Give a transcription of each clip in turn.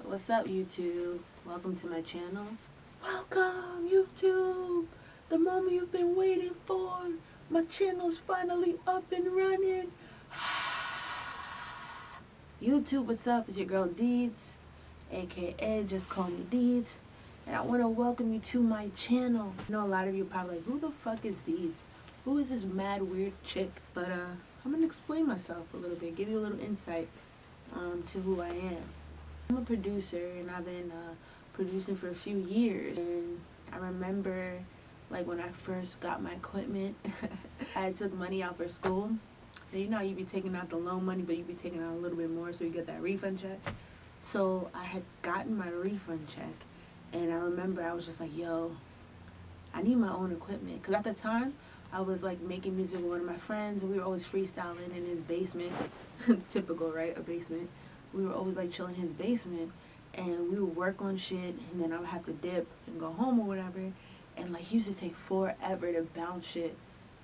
What's up, YouTube? Welcome to my channel. Welcome, YouTube! The moment you've been waiting for. My channel's finally up and running. YouTube, what's up? It's your girl Deedz, aka Juscallmedeedz, and I want to welcome you to my channel. I know a lot of you are probably like, who the fuck is Deedz? Who is this mad weird chick? But I'm gonna explain myself a little bit, give you a little insight to who I am. I'm a producer, and I've been producing for a few years. And I remember, like, when I first got my equipment, I took money out for school. And you know, you be taking out the loan money, but you be taking out a little bit more, so you get that refund check. So I had gotten my refund check, and I remember I was just like, yo, I need my own equipment. Because at the time, I was like making music with one of my friends, and we were always freestyling in his basement. Typical, right? A basement. We were always like chilling in his basement, and we would work on shit, and then I would have to dip and go home or whatever. And like, he used to take forever to bounce shit.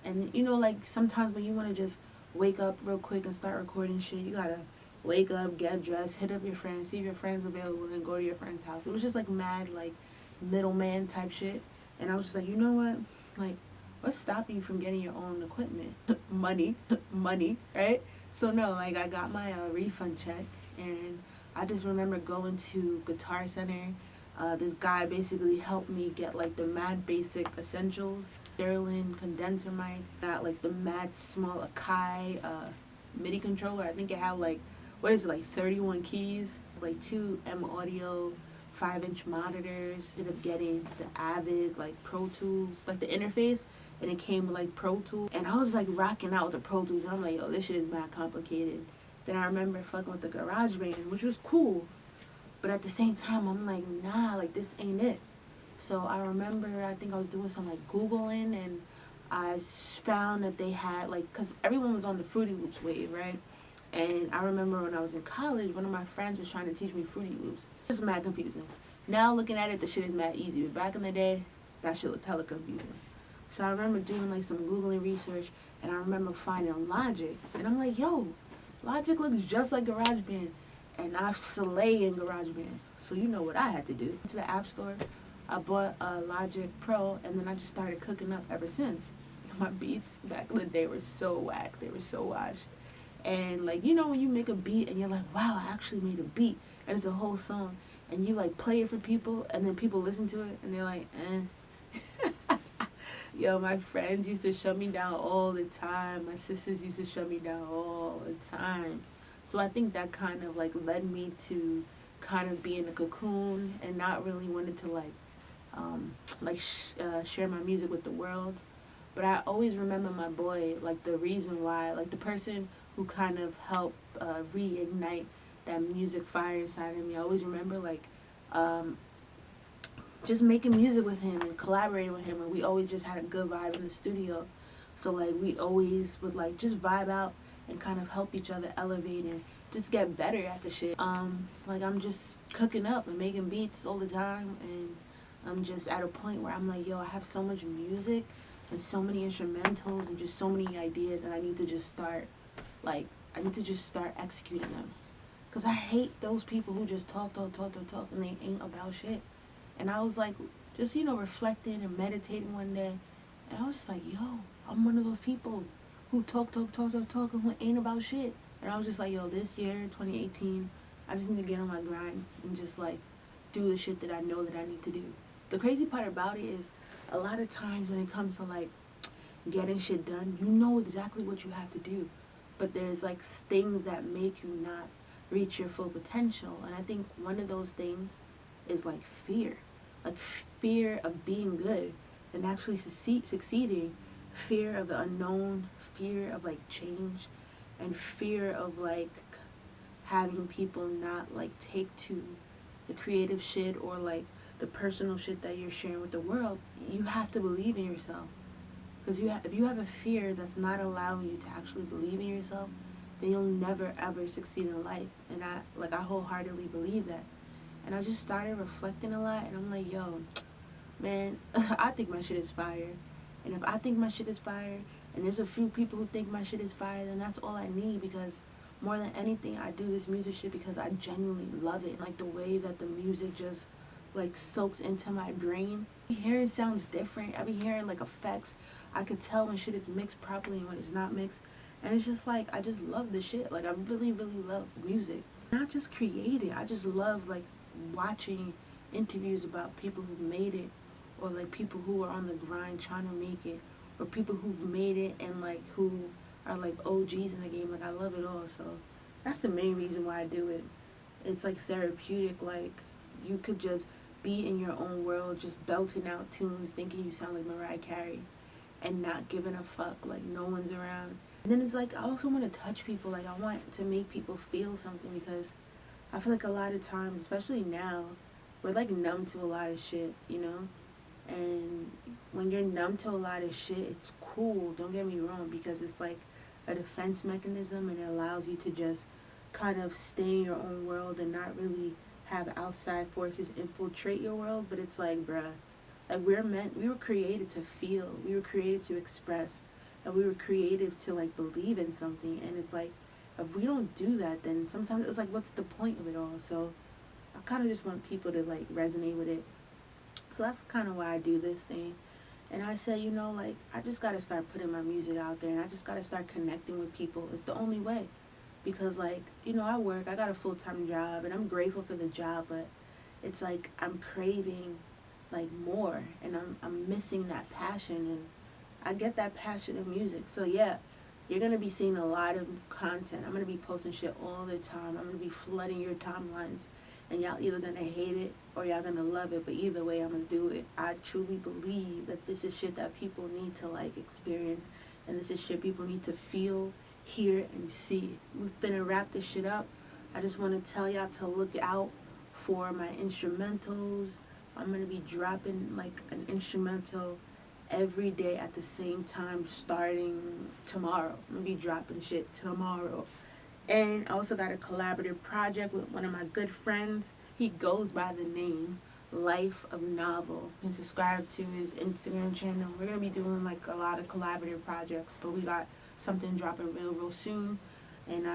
And you know, like, sometimes when you want to just wake up real quick and start recording shit, you gotta wake up, get dressed, hit up your friends, see if your friend's available, and go to your friend's house. It was just like mad, like, middleman type shit. And I was just like, you know what, like, what's stopping you from getting your own equipment? money, right? So no, like, I got my refund check, and I just remember going to Guitar Center. This guy basically helped me get like the mad basic essentials. Sterling condenser mic, got like the mad small Akai MIDI controller. I think it had like, what is it, like 31 keys, like 2 M Audio 5-inch monitors. Ended up getting the Avid like Pro Tools, like the interface, and it came with like Pro Tools. And I was like rocking out with the Pro Tools, and I'm like, yo, this shit is mad complicated. Then I remember fucking with the GarageBand, which was cool, but at the same time, I'm like, nah, like, this ain't it. So I remember, I think I was doing some like Googling, and I found that they had like, cause everyone was on the Fruity Loops wave, right? And I remember when I was in college, one of my friends was trying to teach me Fruity Loops. It was mad confusing. Now looking at it, the shit is mad easy, but back in the day, that shit looked hella confusing. So I remember doing like some Googling research, and I remember finding Logic, and I'm like, yo, Logic looks just like GarageBand, and I slay in GarageBand. So you know what I had to do. To the App Store, I bought a Logic Pro, and then I just started cooking up ever since. My beats back in the day were so whack. They were so washed. And like, you know, when you make a beat and you're like, wow, I actually made a beat, and it's a whole song, and you like play it for people, and then people listen to it, and they're like, eh. Yo, my friends used to shut me down all the time. My sisters used to shut me down all the time. So I think that kind of like led me to kind of be in a cocoon and not really wanting to like share my music with the world. But I always remember my boy, like the reason why, like the person who kind of helped reignite that music fire inside of me. I always remember like just making music with him and collaborating with him, and we always just had a good vibe in the studio. So like, we always would like just vibe out and kind of help each other elevate and just get better at the shit. Like, I'm just cooking up and making beats all the time, and I'm just at a point where I'm like, yo, I have so much music and so many instrumentals and just so many ideas, and I need to just start executing them. Cause I hate those people who just talk, and they ain't about shit. And I was like, just, you know, reflecting and meditating one day, and I was just like, yo, I'm one of those people who talk, and who ain't about shit. And I was just like, yo, this year, 2018, I just need to get on my grind and just like do the shit that I know that I need to do. The crazy part about it is, a lot of times when it comes to like getting shit done, you know exactly what you have to do, but there's like things that make you not reach your full potential. And I think one of those things is like fear of being good and actually succeeding, fear of the unknown, fear of like change, and fear of like having people not like take to the creative shit or like the personal shit that you're sharing with the world. You have to believe in yourself, because if you have a fear that's not allowing you to actually believe in yourself, then you'll never ever succeed in life. And I wholeheartedly believe that. And I just started reflecting a lot, and I'm like, yo, man, I think my shit is fire. And if I think my shit is fire, and there's a few people who think my shit is fire, then that's all I need, because more than anything, I do this music shit because I genuinely love it. Like the way that the music just like soaks into my brain. Hearing sounds different. I be hearing like effects. I could tell when shit is mixed properly and when it's not mixed. And it's just like, I just love the shit. Like I really, really love music. Not just creating. I just love like watching interviews about people who've made it, or like people who are on the grind trying to make it, or people who've made it and like who are like OGs in the game. Like I love it all. So that's the main reason why I do it. It's like therapeutic. Like you could just be in your own world, just belting out tunes, thinking you sound like Mariah Carey, and not giving a fuck. Like no one's around. And then it's like I also want to touch people. Like I want to make people feel something, because I feel like a lot of times, especially now, we're like numb to a lot of shit, you know? And when you're numb to a lot of shit, it's cool, don't get me wrong, because it's like a defense mechanism, and it allows you to just kind of stay in your own world and not really have outside forces infiltrate your world. But it's like, bruh, like we were created to feel, we were created to express, and we were created to like believe in something. And it's like, if we don't do that, then sometimes it's like, what's the point of it all? So I kind of just want people to like resonate with it. So that's kind of why I do this thing. And I said, you know, like, I just got to start putting my music out there, and I just got to start connecting with people. It's the only way. Because, like, you know, I work, I got a full-time job, and I'm grateful for the job, but it's like I'm craving, like, more, and I'm missing that passion, and I get that passion in music. So, yeah, you're going to be seeing a lot of content. I'm going to be posting shit all the time. I'm going to be flooding your timelines. And y'all either gonna hate it or y'all gonna love it, but either way, I'm gonna do it. I truly believe that this is shit that people need to like experience, and this is shit people need to feel, hear, and see. We're finna wrap this shit up. I just want to tell y'all to look out for my instrumentals. I'm gonna be dropping like an instrumental every day at the same time starting tomorrow. I'm gonna be dropping shit tomorrow. And I also got a collaborative project with one of my good friends. He goes by the name Life of Novel. You can subscribe to his Instagram channel. We're going to be doing like a lot of collaborative projects, but we got something dropping real soon. And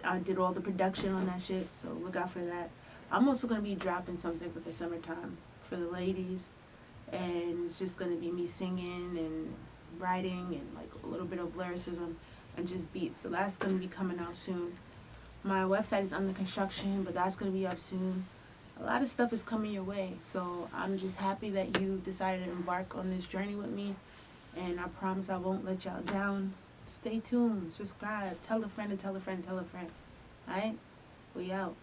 I did all the production on that shit, so look out for that. I'm also going to be dropping something for the summertime for the ladies. And it's just going to be me singing and writing and like a little bit of lyricism and just beats. So that's going to be coming out soon. My website is under construction, but that's going to be up soon. A lot of stuff is coming your way. So I'm just happy that you decided to embark on this journey with me. And I promise I won't let y'all down. Stay tuned. Subscribe. Tell a friend and tell a friend and tell a friend. Alright? We out.